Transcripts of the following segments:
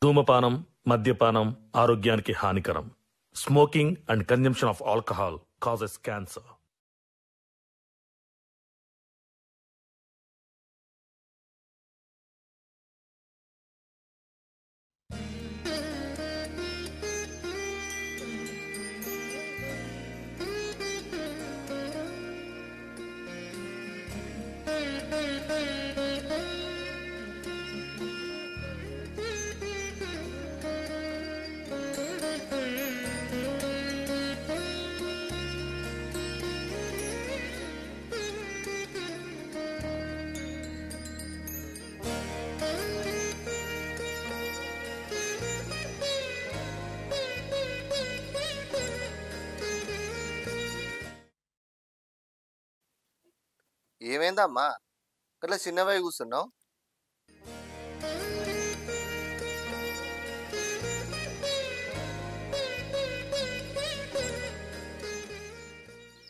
ధూమపానం, మద్యపానం ఆరోగ్యానికి హానికరం. Smoking and consumption of alcohol causes cancer. ఏమైందమ్మా అట్లా చిన్నవై కూర్చున్నావు?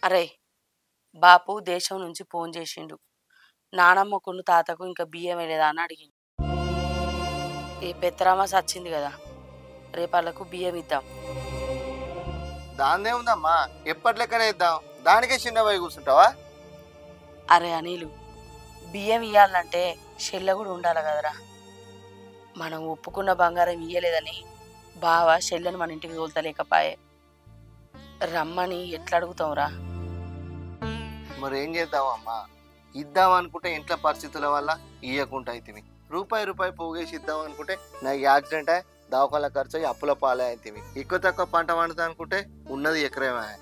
అరే బాపు దేశం నుంచి ఫోన్ చేసిండు. నానమ్మకును తాతకు ఇంకా బియ్యం వేయలేదా అని అడిగిండు. ఈ పెత్తరామాస వచ్చింది కదా, రేపళ్ళకు బియ్యం ఇద్దాం. దాన్నే ఉందమ్మా, ఎప్పటి లెక్కనే ఇద్దాం. దానికే చిన్నవై కూర్చుంటావా? అరే అనిలు, బియ్యం ఇయ్యాలంటే చెల్లె కూడా ఉండాలి కదరా. మనం ఒప్పుకున్న బంగారం ఇయ్యలేదని బావ చెల్లెని మన ఇంటికి తోలుతలేకపాయే. రమ్మని ఎట్లా అడుగుతావురా? మరి ఏం చేద్దామమ్మా? ఇద్దాం అనుకుంటే ఇంట్లో పరిస్థితుల వల్ల ఇయ్యకుండా అవుతుంది. రూపాయి పోగేసి ఇద్దాం అనుకుంటే నాకు యాక్సిడెంట్ అయ్యి దవాఖాన ఖర్చు అయ్యి అప్పుల పాలే అవుతుంది. ఎక్కువ తక్కువ పంట పండుతా అనుకుంటే ఉన్నది ఎకరమే.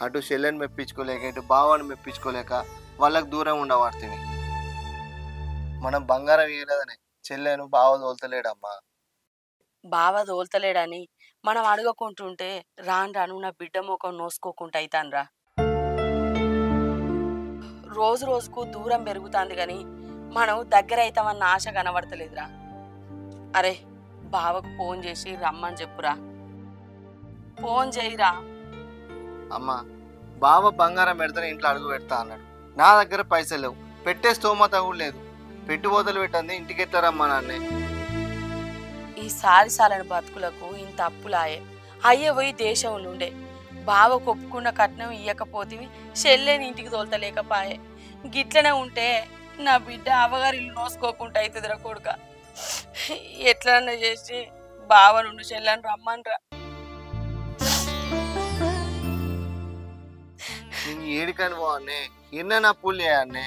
అటు చెల్లెని మెప్పించుకోలేక ఇటు బావని మెప్పించుకోలేక వాళ్ళకి దూరం ఉండబడుతుంది. మనం బంగారం ఇయ్యలేదని చెల్లెను బావ తోలుతలేడమ్మా. బావ తోలుతలేడని మనం అడగకుంటుంటే రాను రాను నా బిడ్డ ముఖం నోసుకోకుండా అవుతాన్రా. రోజు రోజుకు దూరం పెరుగుతుంది కానీ మనం దగ్గర అవుతామన్న ఆశ కనబడతలేదురా. అరే బావకు ఫోన్ చేసి రమ్మని చెప్పురా. ఫోన్ చేయిరా. అమ్మా, బావ బంగారం పెడితేనే ఇంట్లో అడుగు పెడతా అన్నాడు. నా దగ్గర పైసలు లేవు, పెట్టే స్తోమత కూడా లేదు. పెట్టుబోతలు పెట్టండి, ఇంటికి ఎట్లా రమ్మా నాన్నే. ఈ సాలిసాలని బతుకులకు ఇంత అప్పులాయే. అయ్యే పోయి దేశంలో ఉండే బావ కొప్పుకున్న కట్నం ఇయ్యకపోతే చెల్లెని ఇంటికి తోలుతలేకపాయే. గిట్లనే ఉంటే నా బిడ్డ అవగారి ఇల్లు నోసుకోకుండా అవుతుందిరా కొడుక. ఎట్లన్నా చేసి బావ నుండి చెల్లని రమ్మనరా. నేను ఏడికని పోవన్నే, ఎన్న నా పూలు చేయన్నే.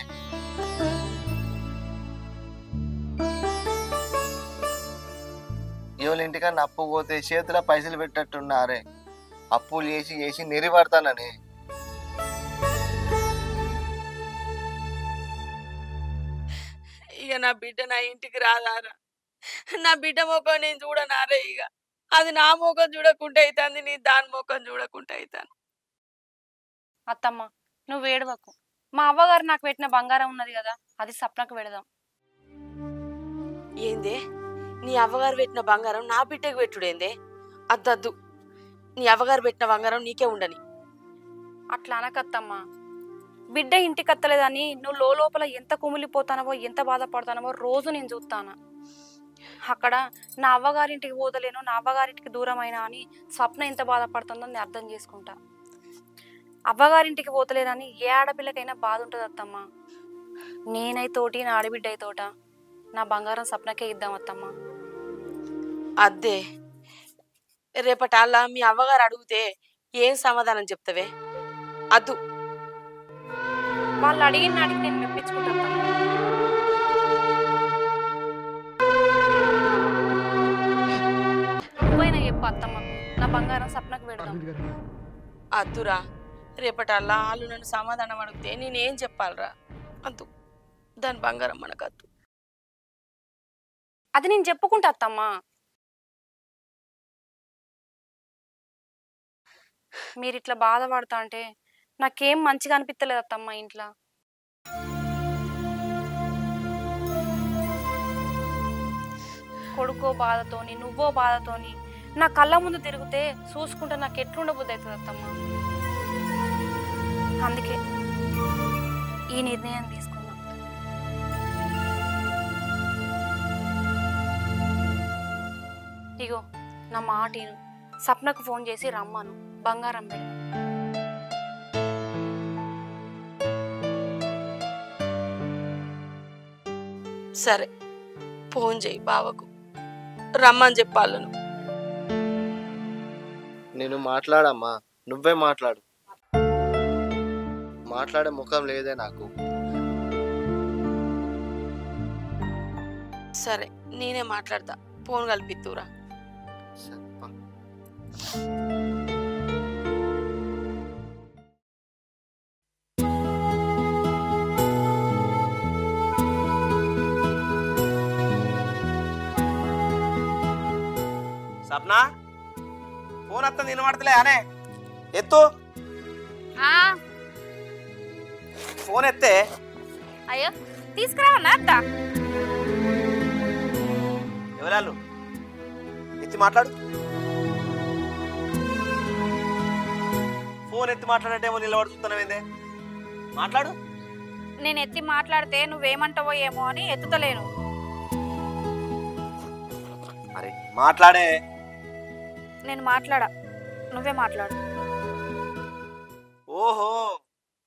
ఎవరి ఇంటికన్నా అప్పు పోతే చేతిలో పైసలు పెట్టట్టున్నారే. అప్పులు చేసి చేసి నెరిపడతానని. ఇక నా బిడ్డ నా ఇంటికి రాదారా? నా బిడ్డ ముఖం నేను చూడనారే. ఇక అది నా ముఖం చూడకుండా అవుతుంది, నీ దాని ముఖం చూడకుండా అవుతాను. అత్తమ్మ నువ్వు ఏడవకు. మా అవ్వగారు నాకు పెట్టిన బంగారం ఉన్నది కదా, అది సప్నకు పెడదాం. ఏందే నీ అవ్వగారు పెట్టిన బంగారం నా బిడ్డకు పెట్టుడేందే? అద్దద్దు, నీ అవ్వగారు పెట్టిన బంగారం నీకే ఉండని. అట్లా అనకత్తమ్మ. బిడ్డ ఇంటికి అత్తలేదని నువ్వు లోపల ఎంత కుమిలిపోతానవో ఎంత బాధపడతానవో రోజు నేను చూస్తాను. అక్కడ నా అవ్వగారింటికి పోదలేను, నా అవ్వగారింటికి దూరం అయినా అని స్వప్న ఎంత బాధపడుతుందో నేను అర్థం చేసుకుంటా. అవ్వగారింటికి పోతలేదని ఏ ఆడపిల్లకైనా బాధ ఉంటుంది అత్తమ్మ. నేనైతోటి నా ఆడబిడ్డ అయితోట నా బంగారం స్వప్నకే ఇద్దాం అత్తమ్మ. అద్దే రేపటాల్లా మీ అవ్వగారు అడిగితే ఏం సమాధానం చెప్తావే? అద్దు. వాళ్ళు అడిగి నేను మెప్పించుకుంటా. నువ్వైనా చెప్పు అత్తమ్మకు నా బంగారం స్వప్నకు పెడదాం. అద్దురా, రేపటల్లా వాళ్ళు నన్ను సమాధానం అడిగితే నేనేం చెప్పాలరా? అద్దు, దాని బంగారం మనకు అద్దు. అది నేను చెప్పుకుంటా అత్తమ్మా. మీరు ఇట్లా బాధపడతా అంటే నాకేం మంచిగా అనిపించలేదు అత్తమ్మ. ఇంట్లో కొడుకో బాధతోని నువ్వో బాధతోని నా కళ్ళ ముందు తిరిగితే చూసుకుంటే నాకు ఎట్లుండబుద్ధి అవుతుంది అత్తమ్మ. అందుకే ఈ నిర్ణయం తీసుకున్నా. ఇగో నా మాట విను. సప్నకు ఫోన్ చేసి రమ్మను, బంగారం పెడదాం. సరే ఫోన్ చేయి బావకు, రమ్మని చెప్పాలను. నేను మాట్లాడమ్మా, నువ్వే మాట్లాడు. మాట్లాడే ముఖం లేదే నాకు. సరే నేనే మాట్లాడతా, ఫోన్ కలిపిత్తురా. సరే, పా. సప్నా ఫోన్ వస్తుంది వినబడతలే అనే ఎత్తు ఫోన్ ఎత్తే. అయ్యో తీసుకురావన్నా అత్త. ఎవరాళ్ళు ఎత్తి మాట్లాడు. ఫోన్ ఎత్తి మాట్లాడంటేమో నిలబడి చూస్తున్నావేందే, మాట్లాడు. నేను ఎత్తి మాట్లాడితే నువ్వేమంటావో ఏమో అని ఎత్తుతలేను. అరే మాట్లాడే. నేను మాట్లాడా, నువ్వే మాట్లాడు. ఓహో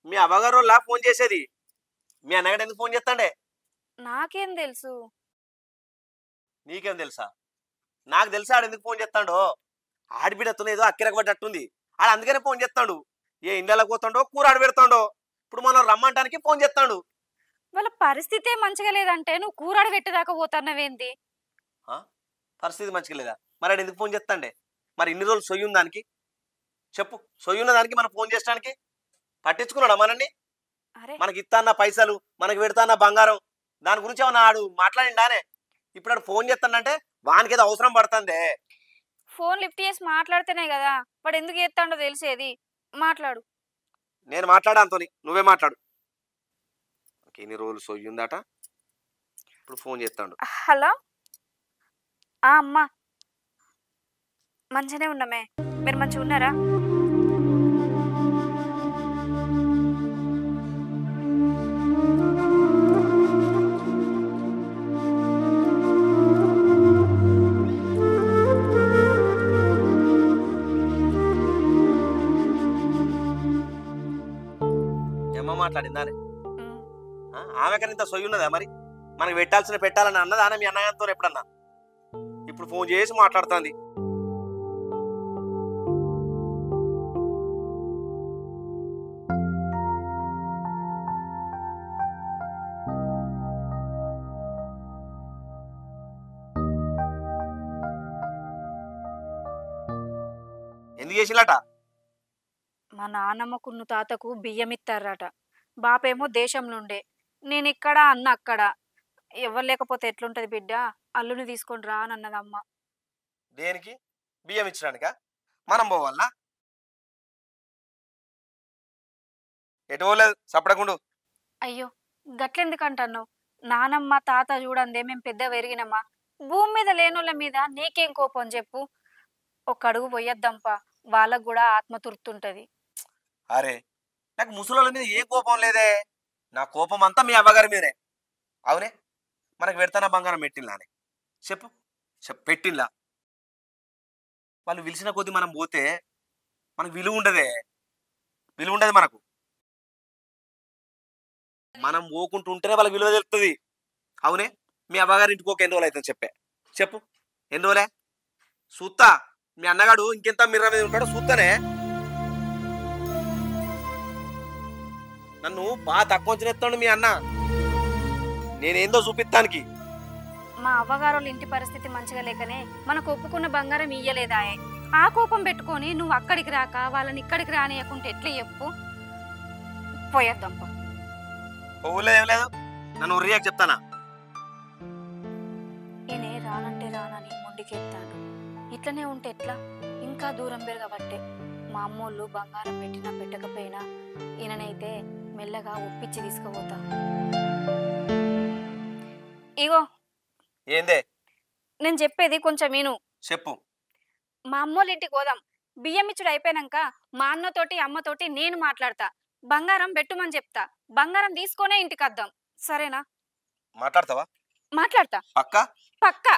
మీ అవ్వగారులా ఫోన్ చేసేది, మీ అన్నగాడు ఎందుకు ఫోన్ చేస్తాండే? నాకేం తెలుసు? నీకేం తెలుసా? నాకు తెలుసా ఆడు ఎందుకు ఫోన్ చేస్తాడో. ఆడిబిడతో ఏదో అక్కిరకు పడ్డట్టుంది, ఆడు అందుకనే ఫోన్ చేస్తాడు. ఏ ఇండ్లకు పోతాడో కూర ఆడి పెడతాడో, ఇప్పుడు మనం రమ్మంటానికి ఫోన్ చేస్తాడు. వాళ్ళ పరిస్థితే మంచిగా లేదంటే నువ్వు కూరాడు పెట్టేదాకా పోతున్నావేంది? పరిస్థితి మంచిగా లేదా? మరి ఆడు ఎందుకు ఫోన్ చేస్తాండే? మరి ఇన్ని రోజులు సొయ్యి ఉంది దానికి చెప్పు. సొయ్యి ఉన్న దానికి మనం ఫోన్ చేయడానికి పట్టించుకున్నాడా మనల్ని? మనకి ఇస్తాన్న పైసలు, మనకి పెడతాన్న బంగారం, దాని గురించి ఏమన్నా ఆడు మాట్లాడిండానే? ఇప్పుడు ఆడు ఫోన్ చేస్తాడంటే వానికి ఏదో అవసరం పడుతుందే. ఫోన్ లిఫ్ట్ చేసి మాట్లాడితేనే కదా వాడు ఎందుకు చేస్తాడో తెలిసేది. మాట్లాడు. నేను మాట్లాడా అంతోని, నువ్వే మాట్లాడు. ఇన్ని రోజులు సొయ్యి ఉందట, ఇప్పుడు ఫోన్ చేస్తాడు. హలో అమ్మా, మంచిగానే ఉన్నామే, మీరు మంచిగా ఉన్నారా? ఏమో మాట్లాడిందా? ఆమెకని ఇంత సొయ్యి ఉన్నదా? మరి మనకి పెట్టాలని అన్నదా మీ అన్నయ్యతో ఎప్పుడన్నా? ఇప్పుడు ఫోన్ చేసి మాట్లాడుతుంది. ఎందుకు చేసినట? మా నాన్నమ్మకున్న తాతకు బియ్యం ఇస్తారట. బాపేమో దేశం నుండే, నేను ఇక్కడ అన్న అక్కడ. ఎవరు లేకపోతే ఎట్లుంటది బిడ్డ, అల్లుని తీసుకొని రా అని అన్నదమ్మ. దేనికి? బియ్యం ఇచ్చడానికా? మనం పోవాలా? ఎటు పోలేదు, సపడకుండు. అయ్యో గట్లెందుకంటున్నావు? నానమ్మ తాత చూడందే మేము పెద్ద పెరిగినమ్మా. భూమి మీద లేనోళ్ళ మీద నీకేం కోపం చెప్పు? ఒక అడుగు పోయొద్దంపా, వాళ్ళకు కూడా ఆత్మ తృప్తుంటది. అరే నాకు ముసలోళ్ళ మీద ఏ కోపం లేదే, నా కోపం అంతా మీ అవ్వగారి మీదే. అవునే, మనకు పెడతానా బంగారం పెట్టిల్లానే చెప్పు. పెట్టిల్లా? వాళ్ళు పిలిచిన కొద్దీ మనం పోతే మనకు విలువ ఉండదు మనకు. మనం పోకుంటూ ఉంటేనే వాళ్ళకి విలువ తెలుస్తుంది. అవునే, మీ అవ్వగారి ఇంటికి ఒక ఎన్ని రోజులు అవుతుంది చెప్పు. ఎన్ని రోజులే? సూత్తా మీ అన్నగాడు ఇంకెంత మిర్ర మీద ఉంటాడో సూత్తనే. నన్ను బాగా తక్కువ ఎత్తాడు మీ అన్న, నేనేందో చూపిస్తానికి. మా అవ్వగారు ఇంటి పరిస్థితి మంచిగా లేకనే మనకు ఒప్పుకున్న బంగారం ఇయ్యలేదాయే. ఆ కోపం పెట్టుకొని నువ్వు అక్కడికి రాక వాళ్ళని ఇక్కడికి రానియకుంటే ఎట్లా చెప్పు? పోయేద్దాంపా. పోలేదు ఏం లేదు, నన్ను ఉర్రియాకి చెప్తానా? ఈయనే రానంటే రానని మొండికెత్తాడు. ఇట్లనే ఉంటే ఎట్లా? ఇంకా దూరం పెరగబట్టే. మా అమ్మోళ్ళు బంగారం పెట్టినా పెట్టకపోయినా ఈయననైతే మెల్లగా ఒప్పించి తీసుకుపోతా. ఇగో ఏందే? నేను చెప్పేది కొంచెం విను. చెప్పు. మా అమ్మోళ్ళ ఇంటికి పోదాం. బియ్యం ఇచ్చుడు అయిపోయినాక మా అన్నతోటి అమ్మతోటి నేను మాట్లాడతా. బంగారం పెట్టుమని చెప్తా. బంగారం తీసుకొనే ఇంటికి వద్దాం, సరేనా? మాట్లాడతావా? మాట్లాడతా. పక్కా? పక్కా.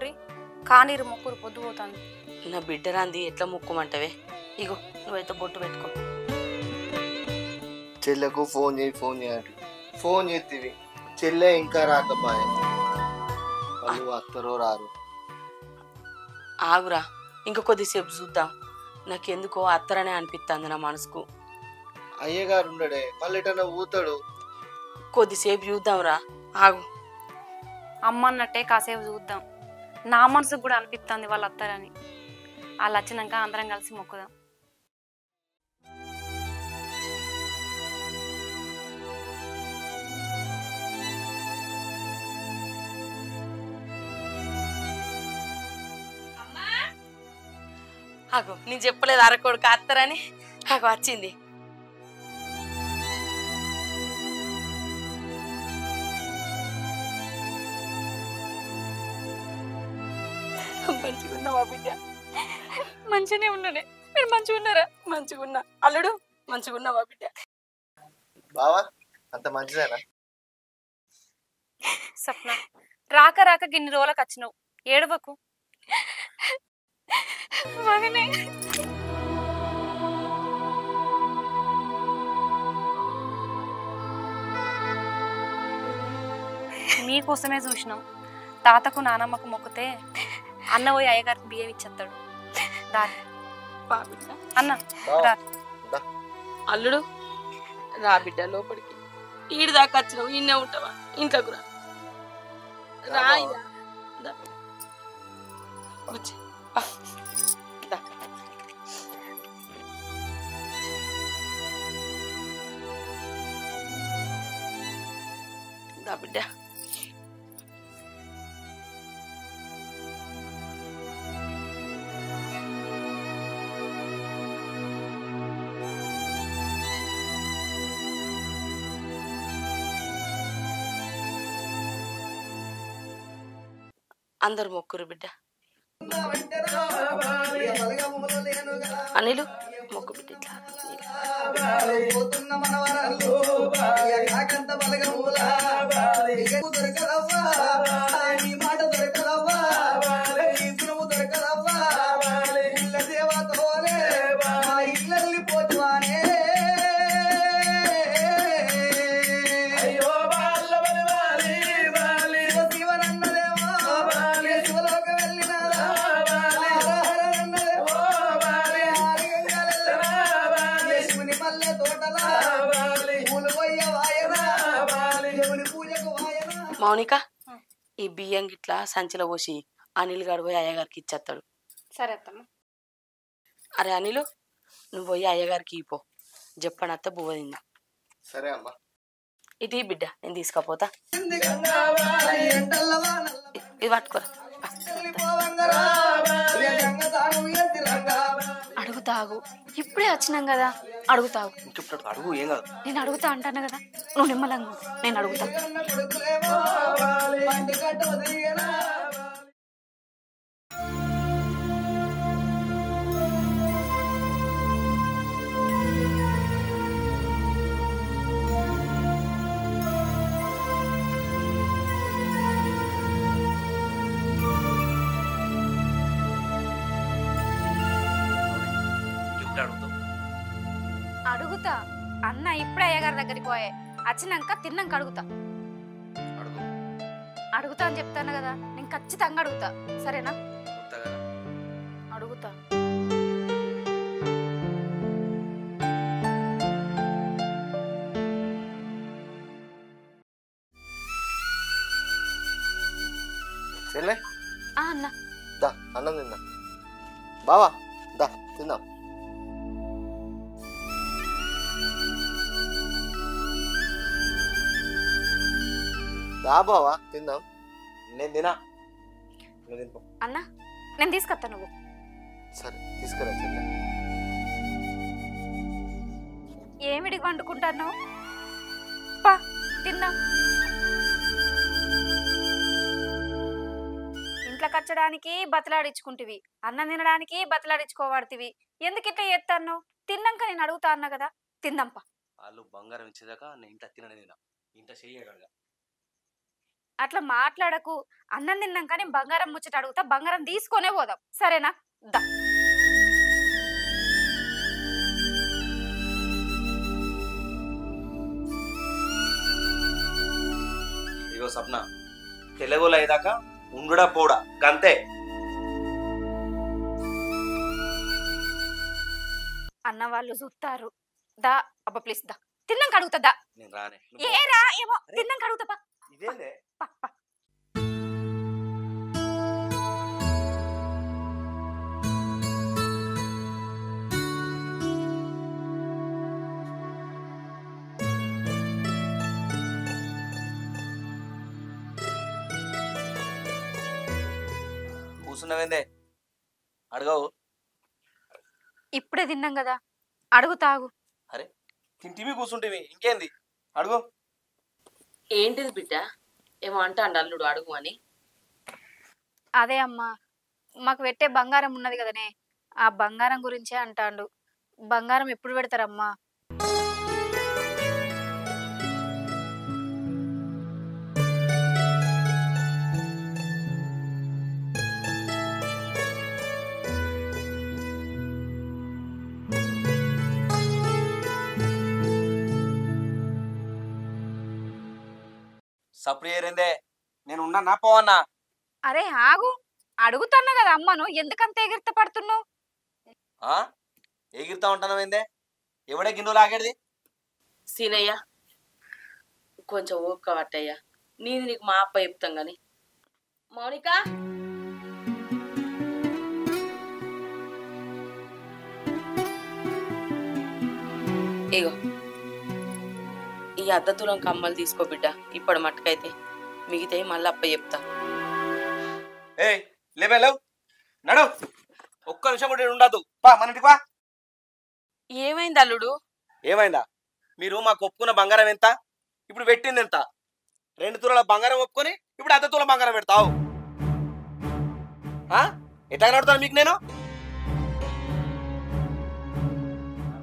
మొక్కుకోరి కానీరు మొక్కురు పొద్దు పోతాను. నా బిడ్డరాంది ఎట్లా మొక్కుమంటవే? ఇగో నువ్వైతే బొట్టు పెట్టుకో. చెల్లెకు ఫోన్ చేయటి ఫోన్ చేతివి చెల్లె ఇంకా రాకపోయే. వాళ్ళు వస్తారో రారు. ఆగురా, ఇంకా కొద్దిసేపు చూద్దాం. నాకెందుకో అత్తరనే అనిపిస్తుంది నా మనసుకు. అయ్యగారు ఉండడే, మళ్ళీ ఎటన్నా ఊతాడు. కొద్దిసేపు చూద్దాంరా, ఆగు. అమ్మ అన్నట్టే కాసేపు చూద్దాం. నా మనసుకు కూడా అనిపిస్తుంది వాళ్ళు వస్తారని. వాళ్ళు వచ్చినాక అందరం కలిసి మొక్కుదాం. ఆగు, నేను చెప్పలేదు అరకొడుకు అత్తరని. ఆగు, వచ్చింది. మంచిగా ఉన్నావా బిడ్డ? మంచిగానే ఉన్నానే. మీరు మంచిగా ఉన్నారా? మంచిగా ఉన్నా. అల్లుడు మంచిగా ఉన్నావా బిడ్డ? బావా అంత మంచిదేనా? సప్న, రాక రాక గిన్ని రోజులకు వచ్చినావు, ఏడవకు. మీకోసమే చూసినాం. తాతకు నానమ్మకు మొక్కితే అన్న పోయి అయ్యగారికి బియ్యం ఇచ్చేస్తాడు. దాని అన్న రా. అల్లుడు రా బిడ్డ లోపలికి. ఈడి దాకా వచ్చినావు, ఇన్నే ఉంటావా? ఇంట్లోకి రా. రా ఇక. దా. కూర్చో. దా. దా బిడ్డ. అందరు మొక్కురు బిడ్డ. అనిలు మొక్కు బిడ్డ. ఇట్లా మౌనిక, ఈ బియ్యం గిట్లా సంచిలో పోసి అనిల్ గారు పోయి అయ్యగారికి ఇచ్చేస్తాడు. సరే అత్తమ్మ. అరే అనిలు, నువ్వు పోయి అయ్యగారికి ఇపో. చెప్పనత్త బువ్వ తిందా. సరే అమ్మా. ఇది బిడ్డ నేను తీసుకపోతా. ఇది పట్టుకోరా. అడుగుతాగు, ఇప్పుడే వచ్చినాం కదా. అడుగుతాగు. అడుగు, ఏం కాదు. నేను అడుగుతా అంటాను కదా, నువ్వు నిమ్మలంగా. నేను అడుగుతా. అడుగుతా అన్న. ఇప్పుడే అయ్యగారి దగ్గరికి పోయే, వచ్చినాక తిన్నాక అడుగుతా. అడుగుతా అని చెప్తాను కదా, నేను ఖచ్చితంగా అడుగుతా. సరేనా? అడుగుతా. చెల్లె అన్న దా, అన్నం తిందా. బావా దా తిందాం. దా బావా తిందాం. నేను తినా. అన్న నేను తీసుకొస్తా. నువ్వు సరే తీసుకురా చెల్లె. ఏమిడికి వండుకుంటాను? పా తిందాం. ఇంట్లో కచ్చడానికి బతలాడించుకుంటివి, అన్నం తినడానికి బతలాడించుకోవాడుతివి. ఎందుకు ఇట్లా చేస్తాను? తిన్నాక నేను అడుగుతా అన్నా కదా, తిందాంపా. వాళ్ళు బంగారం ఇచ్చేదాకా నేను ఇంట్లో తిననే తినా. ఇంట్లో చెయ్యగలగా. అట్లా మాట్లాడకు. అన్నం తిన్నాక నేను బంగారం ముచ్చట అడుగుతా, బంగారం తీసుకొనే పోదాం, సరేనా? దా. ఇగో సప్న, తెలుగులో అయ్యాక ఉండుడా పోడా గంతే. అన్న వాళ్ళు చూస్తారు. దా అబ్బా ప్లీజ్ దా, తిన్నాక అడుగుతా. దా. నేను రానే. ఏరా ఏమో తిన్నాక అడుగుతా. పా. ఇదేందే? పా, పా. కూర్చున్నావేందే? అడగవు. ఇప్పుడే తిన్నాం కదా, అడుగుతాగు. అరే తింటివి కూర్చుంటివి, ఇంకేంది అడుగు. ఏంటిది బిడ్డ? ఏమో అంటాండు అల్లుడు అడుగు అని. అదే అమ్మా, మాకు పెట్టే బంగారం ఉన్నది కదనే, ఆ బంగారం గురించే అంటాండు. బంగారం ఎప్పుడు పెడతారమ్మా? సప్పుడు ఏరేందే? నేను ఉన్నా పోవన్నా? అరే ఆగు, అడుగుతున్నా కదా అమ్మను, ఎందుకంత ఎగిరిత పడుతున్నావు? ఎగిరితా ఉంటానవేందే? ఎవడే గిన్నెలు ఆగేది? సీనయ్య కొంచెం ఓపిక పట్టయ్యా, నేను నీకు మా అప్ప చెప్తాం గాని. మౌనిక, ఇగో ఈ అద్దతులం కమ్మలు తీసుకో బిడ్డ, ఇప్పుడు మట్టుకైతే, మిగతా మళ్ళీ అప్ప చెప్తా. ఏయ్ లేవే, లేవు, నడు. ఒక్క నిమిషం కూడా ఉండద్దు, పా మన ఇంటికి పా. ఏమైంది అల్లుడు? ఏమైందా? మీరు మాకు ఒప్పుకున్న బంగారం ఎంత? ఇప్పుడు పెట్టింది ఎంత? 2 తులాల బంగారం ఒప్పుకొని ఇప్పుడు 1/2 తులం బంగారం పెడతావు? ఎట్లా నడుతాను మీకు నేను?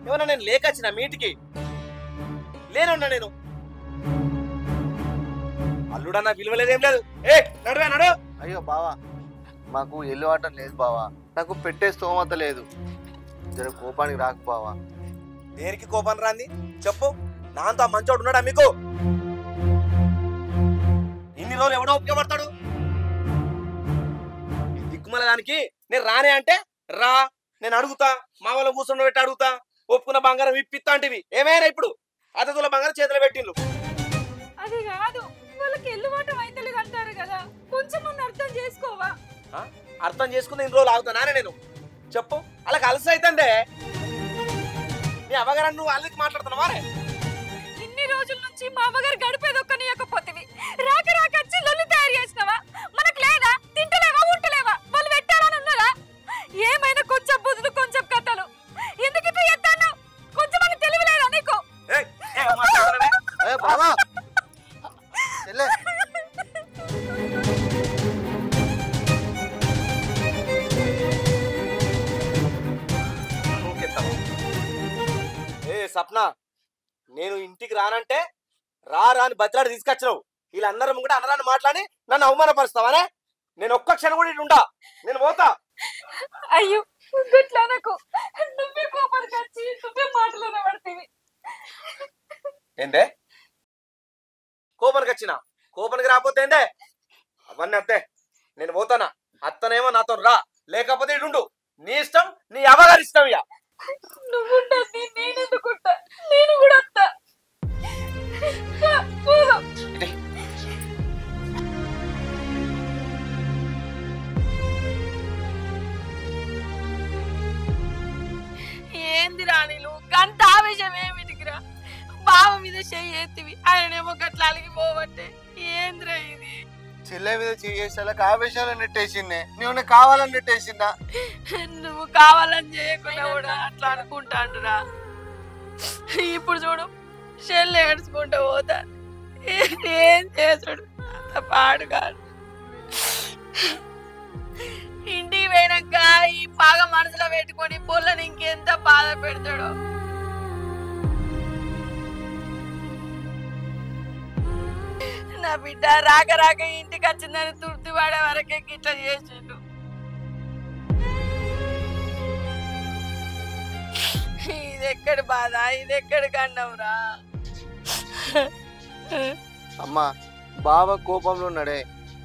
ఏమన్నా నేను లేకొచ్చిన మీ ఇంటికి? లేనున్నా నేను. అల్లుడన్నా విలువలేదేం లేదు. ఏ నడువే, నడు. అయ్యో బావా, మాకు ఎల్లు ఆటం లేదు బావా, నాకు పెట్టే స్తోమత లేదు. జర కోపానికి రాకు బావా. దేనికి కోపం రాంది చెప్పు? నాంతో మంచోడు ఉన్నాడా మీకు? ఇన్ని రోజులు ఎవడో ఉపయోగపడతాడు? దిక్కుమల దానికి నేను రానే అంటే రా, నేను అడుగుతా, మా వాళ్ళ కూర్చుని పెట్టి అడుగుతా, ఒప్పుకున్న బంగారం ఇప్పిస్తా అంటివి. ఏమైనా ఇప్పుడు 1/2 తులం బంగారం చేతిలో పెట్టిండ్రు. అది కాదు, వాళ్ళకి ఎల్లుబాటు అయితలేదు అంటారు కదా, కొంచెం అర్థం చేసుకోవా? అర్థం చేసుకుని ఇన్ని రోజులు ఆగుతానా నేను? చెప్పు, అలా అలసి అవుతుందే. నీ అవ్వగారని నువ్వు అల్లకి మాట్లాడుతున్నావా? ఇన్ని రోజుల నుంచి మా అమ్మగారు గడిపేది ఒక్కనియకపోతివి, రాక రాక వచ్చి లొల్లి తయారు చేసినవా? మనకు లేదా? తింటలేవా? ఉంటలేవా? వాళ్ళు పెట్టాలని ఉన్నదా? ఏమైనా కొంచెం బుద్ధులు, కొంచెం కథలు, ఎందుకు ఇట్లా చేస్తాను? కొంచెం అని తెలియలేదా నీకు? బావా చెల్లె, సప్న, నేను ఇంటికి రానంటే రా రాని బతిలాడి తీసుకొచ్చినావు. వీళ్ళందరూ ముంగట అనరాని మాట్లాడి నన్ను అవమానపరుస్తావానే? నేను ఒక్క క్షణం కూడా ఇటు ఉండా, నేను పోతా. అయ్యో గట్లా నాకు, నువ్వే కోపానికి వచ్చి నువ్వే మాటలోనే పడుతుంది. ఏందే కోపానికి వచ్చినా? కోపానికి రాకపోతే ఏందే? అవన్నీ అత్తే, నేను పోతానా? అత్తనేమో నాతో రా, లేకపోతే ఇటుండు. నీ ఇష్టం, నీ అవ్వగారి ఇష్టం. ఇక నువ్వుండీ, నేనెందుకుంటా? నేను కూడా వస్తా. ఏంది రాణిలు గంత ఆవేశం ఏమిటికిరా? బావ మీద చెయ్యి ఎత్తివి, ఆయనేమో గట్ల అలిగిపోవట్టే. ఏంద్రా ఇది? చెల్లె మీద చేసేసాలకు ఆవేశాలు నెట్టేసిందే. నువ్వు కావాలని నెట్టేసిందా? నువ్వు కావాలని చేయకుండా కూడా అట్లా అనుకుంటాడురా. ఇప్పుడు చూడు, చెల్లి ఏడ్చుకుంటూ పోతా, ఏం చేసాడు అంత పాడుగాడు. ఇంటికి పోయినాక ఈ బాగా మనసులో పెట్టుకొని పొల్లని ఇంకెంత బాధ పెడతాడో. నా బిడ్డ రాక రాక ఇంటికి వచ్చిందని తుర్తి పడే వరకే ఇట్లా చేసిండు. ఇది ఎక్కడి బాధ, ఇది ఎక్కడి కన్నవురా? అమ్మా బావ కోపంలో ఉన్నాడే,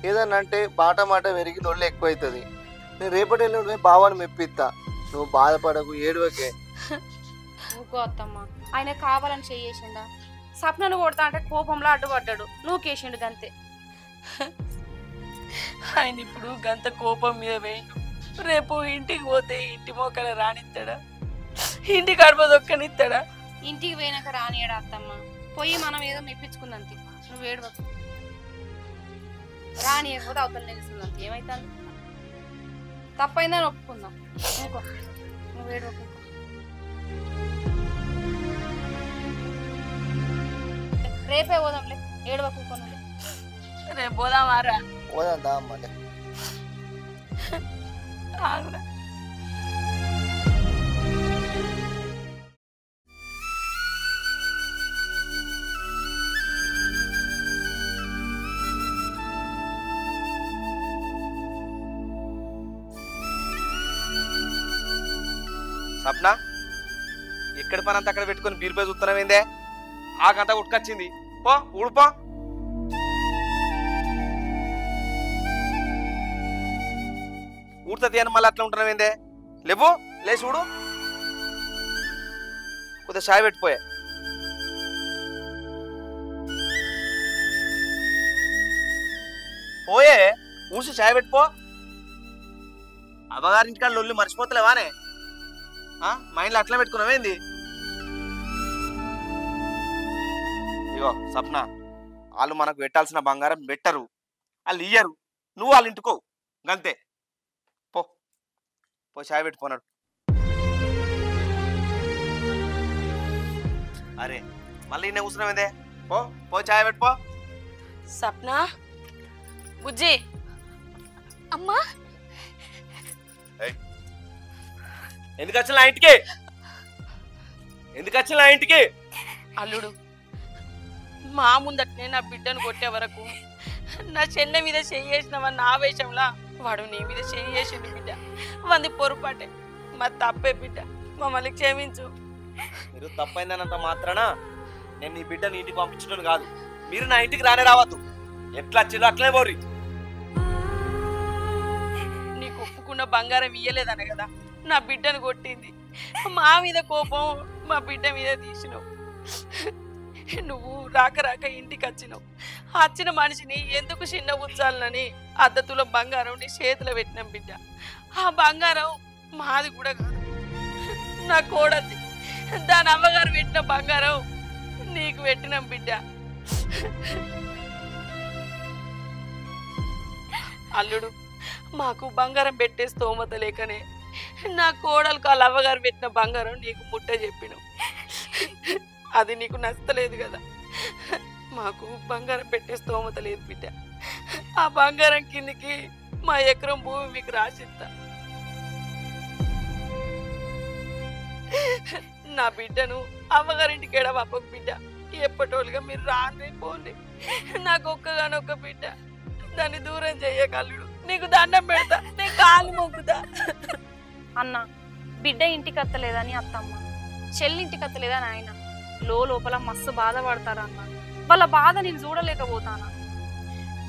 ఏదన్నా అంటే బాట మాట పెరిగి నొల్లు ఎక్కువైతుంది. నేను రేపటి ఎల్లుండి బావని మెప్పిస్తా, నువ్వు బాధపడకు, ఏడువకే. ఊకో అత్తమ్మ, ఆయన కావాలని చేసిండా? సప్నను కొడతా అంటే కోపంలో అడ్డుపడ్డాడు, నువ్వు కేసిండు గంతే. ఆయన ఇప్పుడు గంత కోపం మీద వేయండు, రేపు ఇంటికి పోతే ఇంటి మోకల రానిస్తాడా? ఇంటి గడప దొక్కనిస్తాడా? ఇంటికి పోయినాక రానియడా అత్తమ్మ? పోయి మనం ఏదో మెప్పించుకుందంతే, నువ్వు ఏడవకు. రానియకపోతే అవతల నిలుస్తుందంతే, ఏమైతుంది? తప్పైందని ఒప్పుకుందాం. ఊకో, నువ్వు ఏడవకు. రేపే పోదాంలే, ఏడవకు. రేపు పోదామారా? పోదాం దా అమ్మ. ఆగురా. సప్న ఎక్కడి పని అంతా అక్కడ పెట్టుకొని బీరుపై చూస్తున్నామేందే? ఆకంతా ఉట్టుకొచ్చింది, పో ఊడిపో. ఊడుతుంది అని మళ్ళీ అట్లా ఉంటున్నామేందే? లేవు, లేచి ఊడు. కొద్దిగా చాయ్ పెట్టిపోయా. పోయే ఊసి చాయ్ పెట్టిపో. అవ్వగారింటికాడ లొల్లి మర్చిపోతలేవానే? మైండ్లో అట్లా పెట్టుకున్నావేంది? ఇగో సప్న, వాళ్ళు మనకు పెట్టాల్సిన బంగారం పెట్టరు, వాళ్ళు ఇయ్యరు, నువ్వు వాళ్ళ ఇంటికో గంతే. పో పో చాయ్ పెట్టిపోనాడు. అరే మళ్ళీ ఇన్నే కూర్చున్నావేందే? పో పో చాయ్ పెట్టిపో. సప్న, బుజ్జి, అమ్మా ఎందుకు వచ్చిన నా ఇంటికి? ఎందుకు వచ్చిన నా ఇంటికి? అల్లుడు, మా ముందటనే నా బిడ్డను కొట్టే వరకు నా చెల్లె మీద చేసినవన్న ఆవేశంలా వాడు నీ మీద చేసిండు బిడ్డ. వంది పొరపాటే, మా తప్పే బిడ్డ, మమ్మల్ని క్షమించు. మీరు తప్పైందనంత మాత్రాన నేను నీ బిడ్డని ఇంటికి పంపించడం కాదు. మీరు నా ఇంటికి రానే రావద్దు. ఎట్లా వచ్చిందో అట్లనే పోరి. నీకు ఒప్పుకున్న బంగారం ఇయ్యలేదనే కదా నా బిడ్డను కొట్టింది. మా మీద కోపం మా బిడ్డ మీద తీసినావు. నువ్వు రాక రాక ఇంటికి వచ్చినావు. వచ్చిన మనిషిని ఎందుకు చిన్న ఉంచాలని అద్దతులో బంగారం నీ చేతిలో పెట్టినాం బిడ్డ. ఆ బంగారం మాది కూడా కాదు, నా కోడది. దాని అమ్మగారు పెట్టిన బంగారం నీకు పెట్టినాం బిడ్డ. అల్లుడు, మాకు బంగారం పెట్టే స్తోమత లేకనే నా కోడలకు వాళ్ళ అవ్వగారు పెట్టిన బంగారం నీకు ముట్ట చెప్పినాం. అది నీకు నచ్చలేదు కదా. మాకు బంగారం పెట్టే స్తోమత లేదు బిడ్డ. ఆ బంగారం కిందికి మా ఎకరం భూమి మీకు రాసిస్తా. నా బిడ్డను అమ్మగారింటికి ఎడవప్పకు బిడ్డ. ఎప్పటోలుగా మీరు రాని పోండి. నాకు ఒక్కగానొక్క బిడ్డ, దాన్ని దూరం చెయ్యగలడు. నీకు దండం పెడతా, నేను కాలు మొక్కుతా. అన్న, బిడ్డ ఇంటికి అత్తలేదని అత్తమ్మ, చెల్లింటికి అత్తలేదని ఆయన లోపల మస్తు బాధపడతారన్న. వాళ్ళ బాధ నేను చూడలేకపోతానా?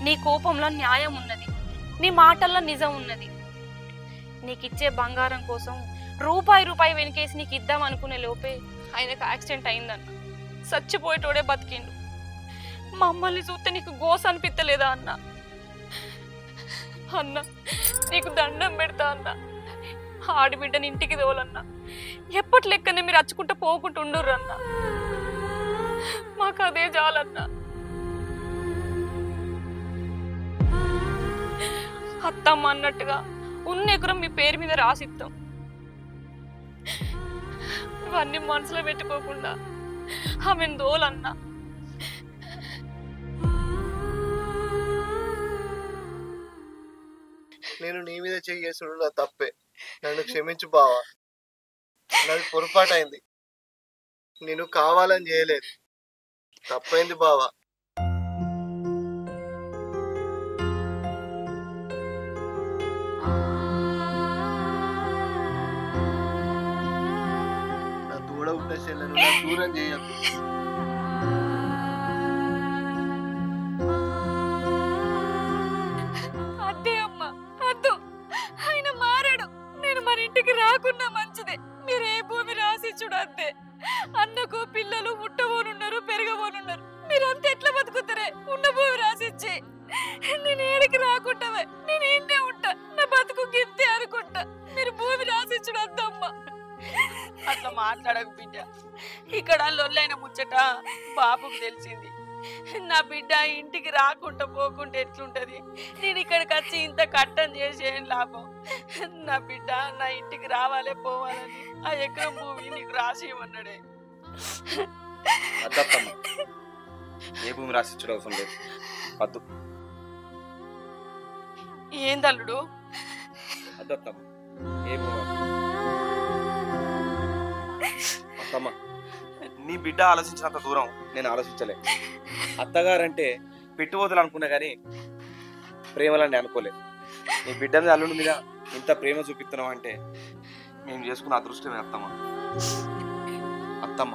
నీ కోపంలో న్యాయం ఉన్నది, నీ మాటల్లో నిజం ఉన్నది. నీకిచ్చే బంగారం కోసం రూపాయి వెనకేసి నీకు ఇద్దాం అనుకునే లోపే ఆయనకు యాక్సిడెంట్ అయిందన్న. చచ్చిపోయేటోడే బతికిండు. మమ్మల్ని చూస్తే నీకు గోస అనిపించలేదా అన్న? అన్న, నీకు దండం పెడతా అన్న. ఆడిబిడ్డని ఇంటికి తోలన్నా. ఎప్పటి లెక్కనే మీరు అచ్చుకుంటూ పోకుండా ఉండుర్రు అన్న. మాకు అదే చాలన్నా. అత్తమ్మ అన్నట్టుగా ఉన్న ఎకరం మీ పేరు మీద రాసిద్దాం. ఇవన్నీ మనసులో పెట్టుకోకుండా ఆమెను దోలన్నా. నేను నీ మీద చేసుడు నా తప్పే, నన్ను క్షమించు బావా. నాది పొరపాటు అయింది, నేను కావాలని చేయలేదు, తప్పైంది బావా. ఉంటా చెల్లెను నాకు దూరం చేయకు. అద్దే అమ్మ అద్దు, ఆయన మారాడు. నేను మన ఇంటికి రాకున్నా మంచిదే. మీరు ఏ భూమి రాసిచ్చుడు అంతే. అన్నకు పిల్లలు పుట్టబోనున్నారు, పెరగబోనున్నారు. మీరంతా ఎట్లా బతుకుతారే ఉన్న భూమి రాసిచ్చి? నేను ఏడికి రాకుంటావే, నేను ఇంటే ఉంటా. నా బతుకు గింతే అనుకుంటా. మీరు భూమి రాసిచ్చుడు అద్దమ్మా. అట్లా మాట్లాడకు బిడ్డ. ఇక్కడ లొల్లైన ముచ్చట బాబుకు తెలిసింది. నా బిడ్డ ఇంటికి రాకుండా పోకుంటే ఎట్లుంటది? నేను ఇక్కడికి వచ్చి ఇంత కట్టం చేసేం లాభం? నా బిడ్డ నా ఇంటికి రావాలే పోవాలని ఆ ఎకరం భూమి నీకు రాసి ఇవ్వన్నాడే. అద్దత్తమ్మ, ఏ భూమి రాసిచ్చుడు అవసరం లేదు. వద్దు. ఏందల్లుడు? అద్దత్తమ్మ, ఏ భూమి అత్తమ్మ, నీ బిడ్డ ఆలోచించినంత దూరం నేను ఆలోచించలే. అత్తగారంటే పెట్టుబోతులు అనుకున్నా కానీ ప్రేమలని అనుకోలేదు. నీ బిడ్డ మీద అల్లుడి మీద ఇంత ప్రేమ చూపిస్తున్నావు అంటే మేము చేసుకున్న అదృష్టమే అత్తమ్మ. అత్తమ్మ,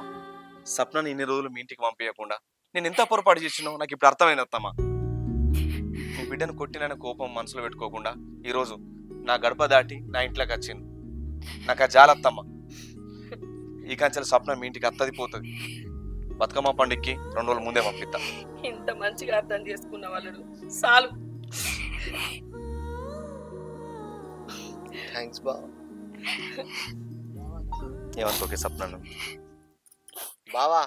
సప్నని ఇన్ని రోజులు మీ ఇంటికి పంపించకుండా నేను ఎంత పొరపాటు చేసినావు నాకు ఇప్పుడు అర్థమైంది అత్తమ్మ. నీ బిడ్డను కొట్టిన కోపం మనసులో పెట్టుకోకుండా ఈరోజు నా గడప దాటి నా ఇంట్లోకి వచ్చింది. నాకు ఆ జాలత్తమ్మ. ఈ కంచెల స్వప్నం మీ ఇంటికి అత్తది పోతుంది. బతుకమ్మ పండుగకి 2 రోజుల ముందే పంపిస్తా. ఇంత మంచిగా అర్థం చేసుకున్న వాళ్ళు చాలు. థ్యాంక్స్ బావ. ఏమనుకోకే స్వప్నను. బావా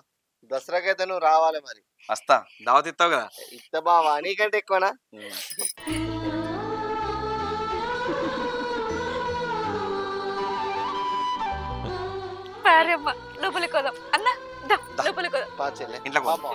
దసరాకైతే నువ్వు రావాలి మరి. వస్తా, దావత్ ఇస్తావు కదా. ఇత్త బావా, నీకంటే ఎక్కువనా? పారమ్మ లోపలికి పోదాం. అన్న లోపలికి పోదాం. పా చెల్లె ఇంట్లో పాపం.